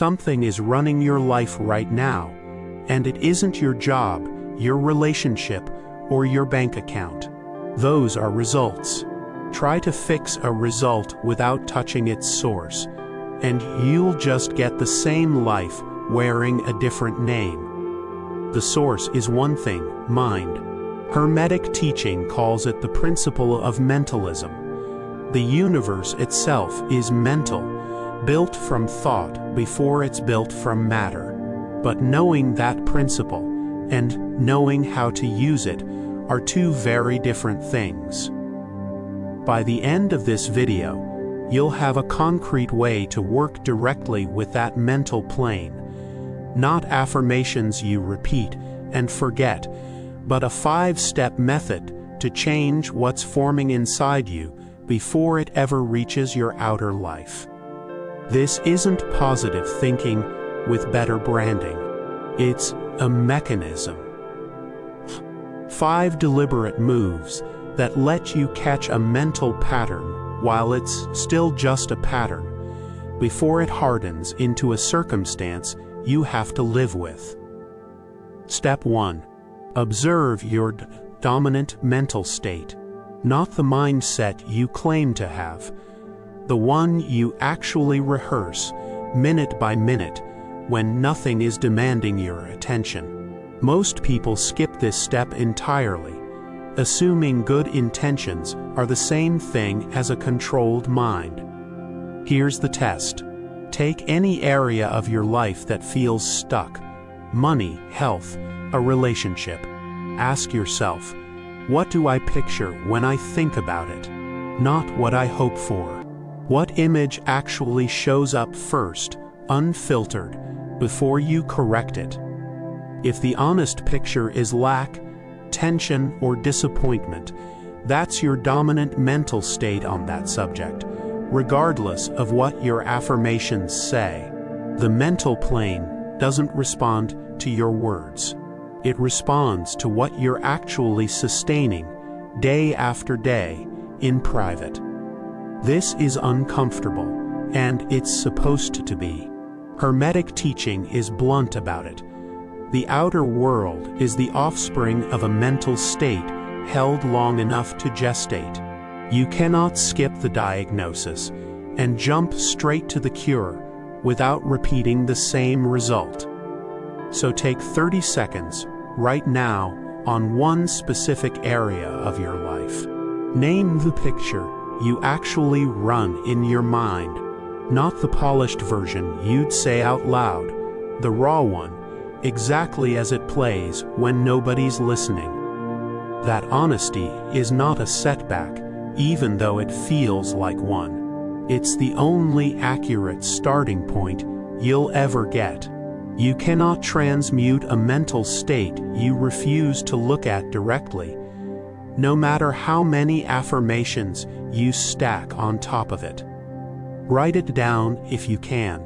Something is running your life right now, and it isn't your job, your relationship, or your bank account. Those are results. Try to fix a result without touching its source, and you'll just get the same life wearing a different name. The source is one thing, mind. Hermetic teaching calls it the principle of mentalism. The universe itself is mental, built from thought before it's built from matter. But knowing that principle and knowing how to use it are two very different things. By the end of this video, you'll have a concrete way to work directly with that mental plane. Not affirmations you repeat and forget, but a 5-step method to change what's forming inside you before it ever reaches your outer life. This isn't positive thinking with better branding. It's a mechanism. 5 deliberate moves that let you catch a mental pattern while it's still just a pattern, before it hardens into a circumstance you have to live with. Step 1. Observe your dominant mental state, not the mindset you claim to have, the one you actually rehearse minute by minute when nothing is demanding your attention. Most people skip this step entirely, assuming good intentions are the same thing as a controlled mind. Here's the test. Take any area of your life that feels stuck: money, health, a relationship. Ask yourself, what do I picture when I think about it? Not what I hope for. What image actually shows up first, unfiltered, before you correct it? If the honest picture is lack, tension, or disappointment, that's your dominant mental state on that subject, regardless of what your affirmations say. The mental plane doesn't respond to your words. It responds to what you're actually sustaining, day after day, in private. This is uncomfortable, and it's supposed to be. Hermetic teaching is blunt about it. The outer world is the offspring of a mental state held long enough to gestate. You cannot skip the diagnosis and jump straight to the cure without repeating the same result. So take 30 seconds right now on one specific area of your life. Name the picture you actually run in your mind, not the polished version you'd say out loud, the raw one, exactly as it plays when nobody's listening. That honesty is not a setback, even though it feels like one. It's the only accurate starting point you'll ever get. You cannot transmute a mental state you refuse to look at directly, no matter how many affirmations you stack on top of it. Write it down if you can.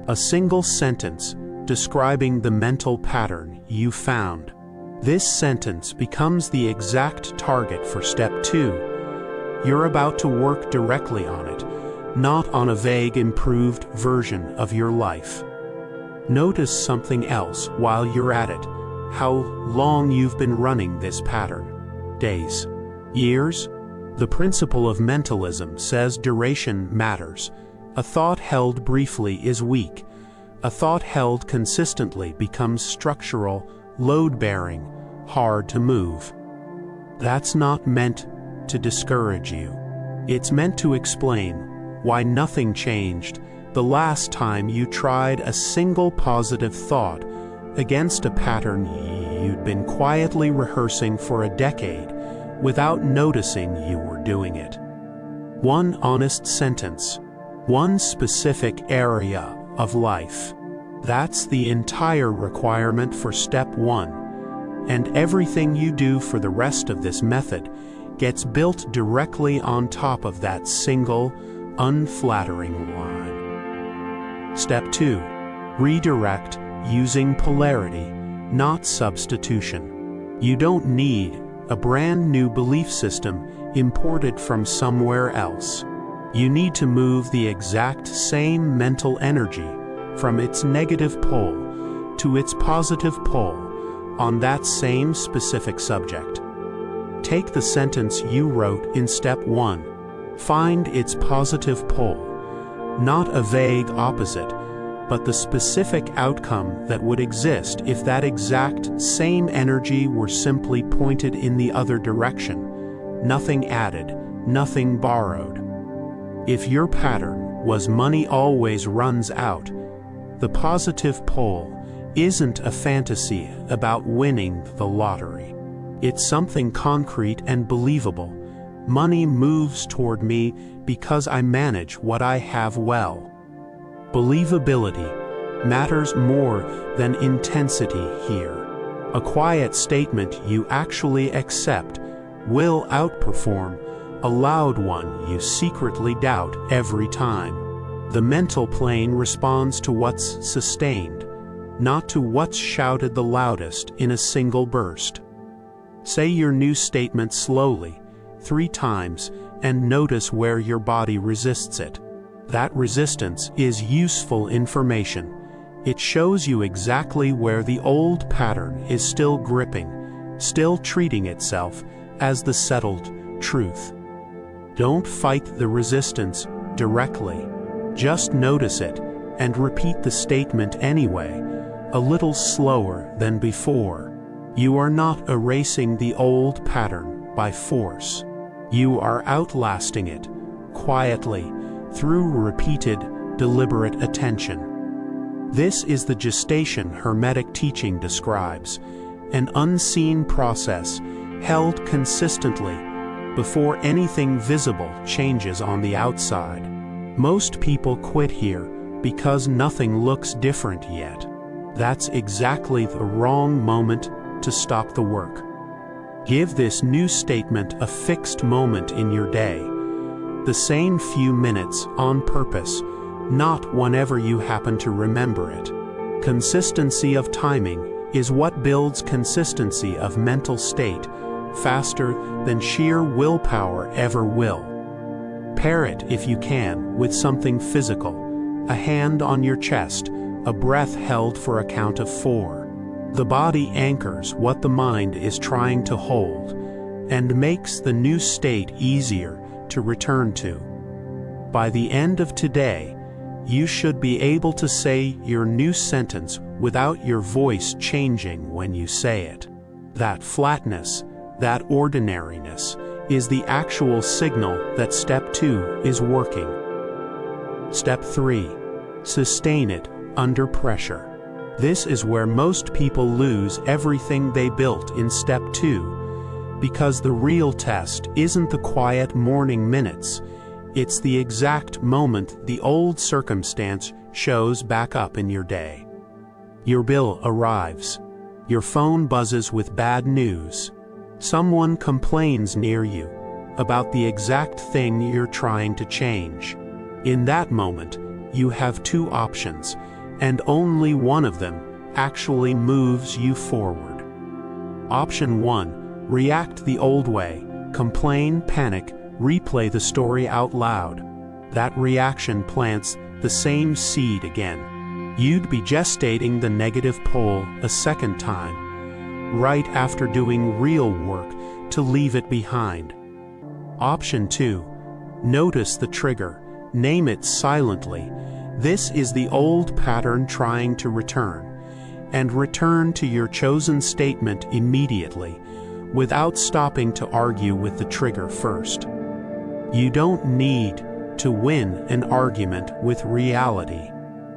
A single sentence describing the mental pattern you found. This sentence becomes the exact target for step 2. You're about to work directly on it, not on a vague improved version of your life. Notice something else while you're at it: how long you've been running this pattern. Days? Years? The principle of mentalism says duration matters. A thought held briefly is weak. A thought held consistently becomes structural, load-bearing, hard to move. That's not meant to discourage you. It's meant to explain why nothing changed the last time you tried a single positive thought against a pattern you'd been quietly rehearsing for a decade without noticing you were doing it. One honest sentence, one specific area of life. That's the entire requirement for step 1. And everything you do for the rest of this method gets built directly on top of that single, unflattering line. Step 2. Redirect using polarity, not substitution. You don't need a brand new belief system imported from somewhere else. You need to move the exact same mental energy from its negative pole to its positive pole on that same specific subject. Take the sentence you wrote in step 1. Find its positive pole, not a vague opposite, but the specific outcome that would exist if that exact same energy were simply pointed in the other direction. Nothing added, nothing borrowed. If your pattern was money always runs out, the positive pole isn't a fantasy about winning the lottery. It's something concrete and believable. Money moves toward me because I manage what I have well. Believability matters more than intensity here. A quiet statement you actually accept will outperform a loud one you secretly doubt every time. The mental plane responds to what's sustained, not to what's shouted the loudest in a single burst. Say your new statement slowly, 3 times, and notice where your body resists it. That resistance is useful information. It shows you exactly where the old pattern is still gripping, still treating itself as the settled truth. Don't fight the resistance directly. Just notice it and repeat the statement anyway, a little slower than before. You are not erasing the old pattern by force. You are outlasting it, quietly, through repeated, deliberate attention. This is the gestation Hermetic teaching describes, an unseen process held consistently before anything visible changes on the outside. Most people quit here because nothing looks different yet. That's exactly the wrong moment to stop the work. Give this new statement a fixed moment in your day, the same few minutes on purpose, not whenever you happen to remember it. Consistency of timing is what builds consistency of mental state faster than sheer willpower ever will. Pair it, if you can, with something physical, a hand on your chest, a breath held for a count of 4. The body anchors what the mind is trying to hold and makes the new state easier to return to. By the end of today, you should be able to say your new sentence without your voice changing when you say it. That flatness, that ordinariness, is the actual signal that step 2 is working. Step 3. Sustain it under pressure. This is where most people lose everything they built in step 2, because the real test isn't the quiet morning minutes, it's the exact moment the old circumstance shows back up in your day. Your bill arrives. Your phone buzzes with bad news. Someone complains near you about the exact thing you're trying to change. In that moment, you have 2 options, and only one of them actually moves you forward. Option 1, react the old way, complain, panic, replay the story out loud. That reaction plants the same seed again. You'd be gestating the negative pole a second time, right after doing real work to leave it behind. Option 2, notice the trigger, name it silently. This is the old pattern trying to return, and return to your chosen statement immediately, without stopping to argue with the trigger first. You don't need to win an argument with reality.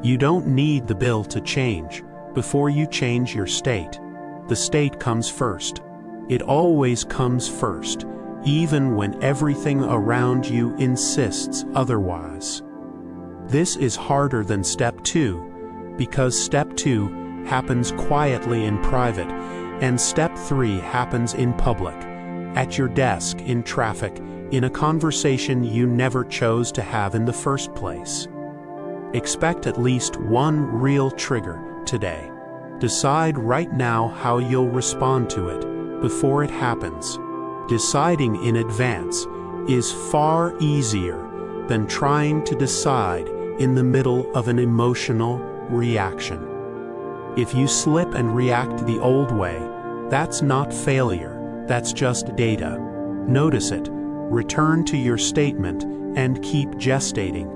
You don't need the bill to change before you change your state. The state comes first. It always comes first, even when everything around you insists otherwise. This is harder than step 2, because step 2 happens quietly in private, and step 3 happens in public, at your desk, in traffic, in a conversation you never chose to have in the first place. Expect at least one real trigger today. Decide right now how you'll respond to it before it happens. Deciding in advance is far easier than trying to decide in the middle of an emotional, reaction. If you slip and react the old way, that's not failure, that's just data. Notice it, return to your statement, and keep gestating.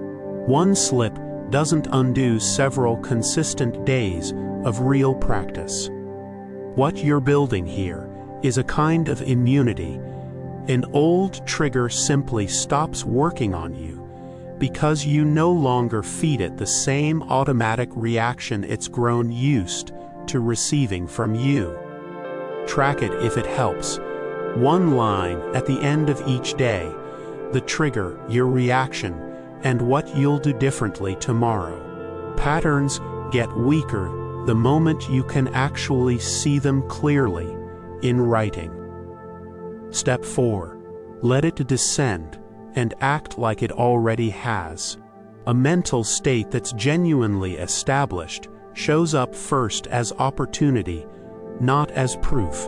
One slip doesn't undo several consistent days of real practice. What you're building here is a kind of immunity. An old trigger simply stops working on you because you no longer feed it the same automatic reaction it's grown used to receiving from you. Track it if it helps. One line at the end of each day, the trigger, your reaction, and what you'll do differently tomorrow. Patterns get weaker the moment you can actually see them clearly in writing. Step 4. Let it descend and act like it already has. A mental state that's genuinely established shows up first as opportunity, not as proof,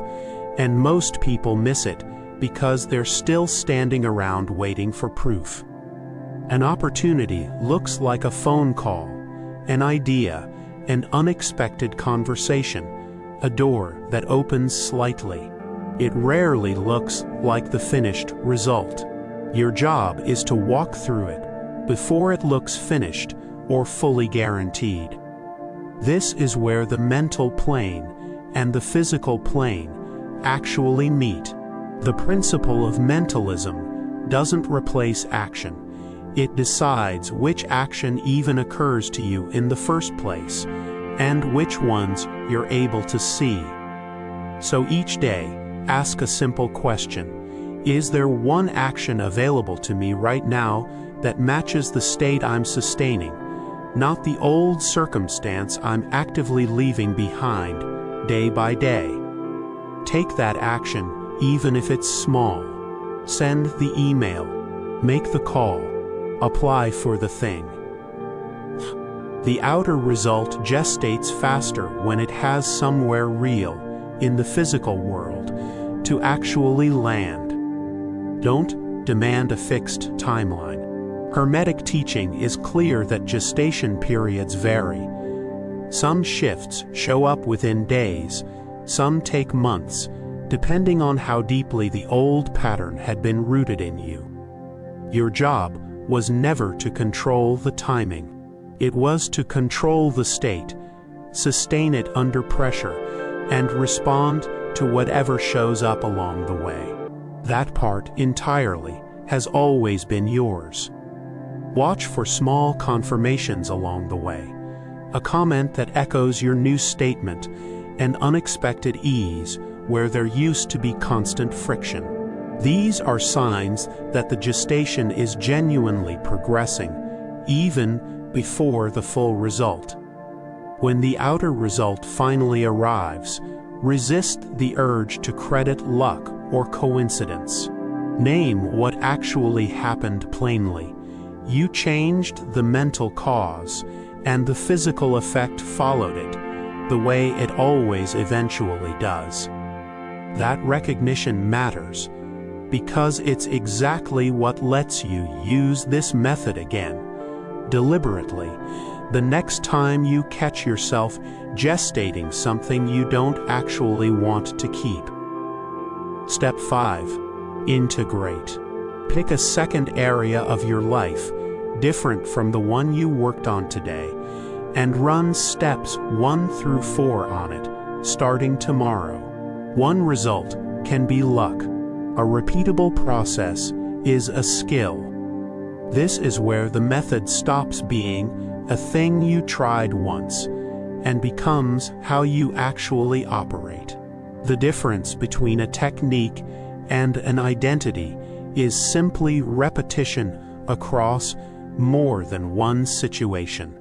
and most people miss it because they're still standing around waiting for proof. An opportunity looks like a phone call, an idea, an unexpected conversation, a door that opens slightly. It rarely looks like the finished result. Your job is to walk through it before it looks finished or fully guaranteed. This is where the mental plane and the physical plane actually meet. The principle of mentalism doesn't replace action. It decides which action even occurs to you in the first place, and which ones you're able to see. So each day, ask a simple question. Is there one action available to me right now that matches the state I'm sustaining, not the old circumstance I'm actively leaving behind day by day? Take that action, even if it's small. Send the email, make the call, apply for the thing. The outer result gestates faster when it has somewhere real, in the physical world, to actually land. Don't demand a fixed timeline. Hermetic teaching is clear that gestation periods vary. Some shifts show up within days, some take months, depending on how deeply the old pattern had been rooted in you. Your job was never to control the timing. It was to control the state, sustain it under pressure, and respond to whatever shows up along the way. That part entirely has always been yours. Watch for small confirmations along the way, a comment that echoes your new statement, an unexpected ease where there used to be constant friction. These are signs that the gestation is genuinely progressing, even before the full result. When the outer result finally arrives, resist the urge to credit luck or coincidence. Name what actually happened plainly. You changed the mental cause, and the physical effect followed it, the way it always eventually does. That recognition matters, because it's exactly what lets you use this method again, deliberately, the next time you catch yourself gestating something you don't actually want to keep. Step 5. Integrate. Pick a second area of your life, different from the one you worked on today, and run steps 1 through 4 on it, starting tomorrow. One result can be luck. A repeatable process is a skill. This is where the method stops being a thing you tried once and becomes how you actually operate. The difference between a technique and an identity is simply repetition across more than one situation.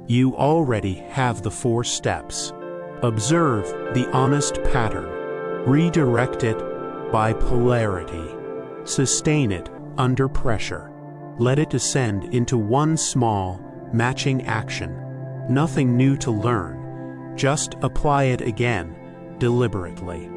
You already have the 4 steps. Observe the honest pattern. Redirect it by polarity. Sustain it under pressure. Let it descend into one small, matching action. Nothing new to learn. Just apply it again, deliberately.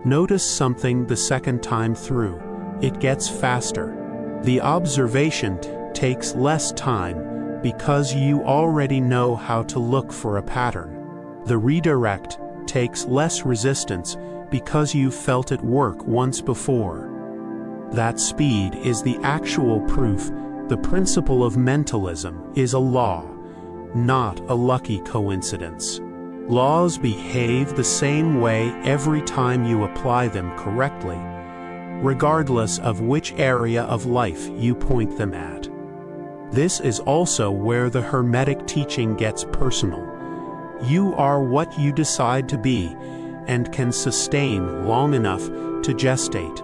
Notice something the second time through. It gets faster. The observation takes less time, because you already know how to look for a pattern. The redirect takes less resistance because you've felt it work once before. That speed is the actual proof the principle of mentalism is a law, not a lucky coincidence. Laws behave the same way every time you apply them correctly, regardless of which area of life you point them at. This is also where the Hermetic teaching gets personal. You are what you decide to be and can sustain long enough to gestate,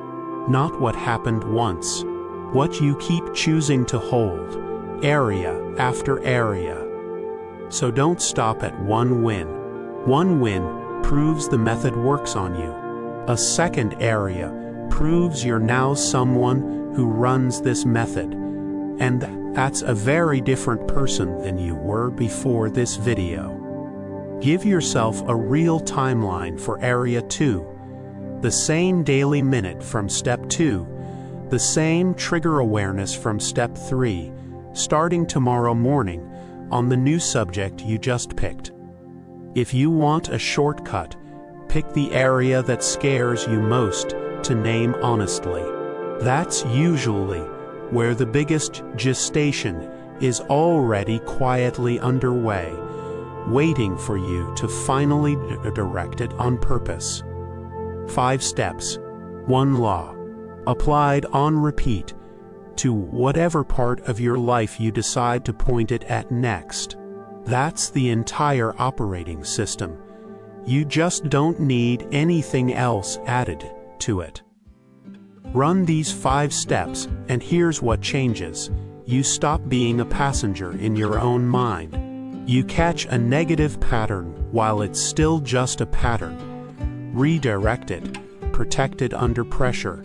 not what happened once, what you keep choosing to hold, area after area. So don't stop at one win. One win proves the method works on you. A second area proves you're now someone who runs this method, and that's a very different person than you were before this video. Give yourself a real timeline for Area 2, the same daily minute from Step 2, the same trigger awareness from Step 3, starting tomorrow morning on the new subject you just picked. If you want a shortcut, pick the area that scares you most to name honestly. That's usually where the biggest gestation is already quietly underway, waiting for you to finally direct it on purpose. 5 steps, 1 law, applied on repeat to whatever part of your life you decide to point it at next. That's the entire operating system. You just don't need anything else added to it. Run these 5 steps, and here's what changes. You stop being a passenger in your own mind. You catch a negative pattern while it's still just a pattern. Redirect it, protect it under pressure,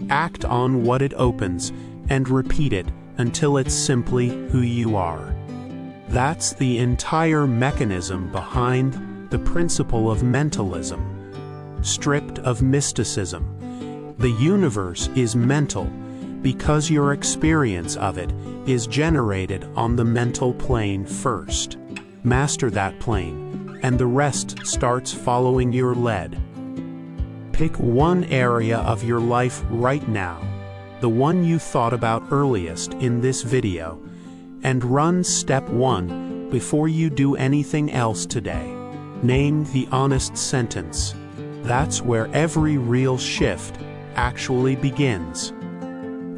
act on what it opens, and repeat it until it's simply who you are. That's the entire mechanism behind the principle of mentalism, stripped of mysticism. The universe is mental because your experience of it is generated on the mental plane first. Master that plane, and the rest starts following your lead. Pick one area of your life right now, the one you thought about earliest in this video, and run Step 1 before you do anything else today. Name the honest sentence. That's where every real shift actually begins.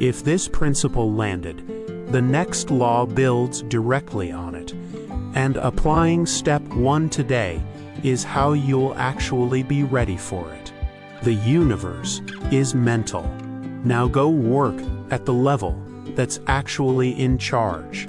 If this principle landed, the next law builds directly on it, and applying Step 1 today is how you'll actually be ready for it. The universe is mental. Now go work at the level that's actually in charge.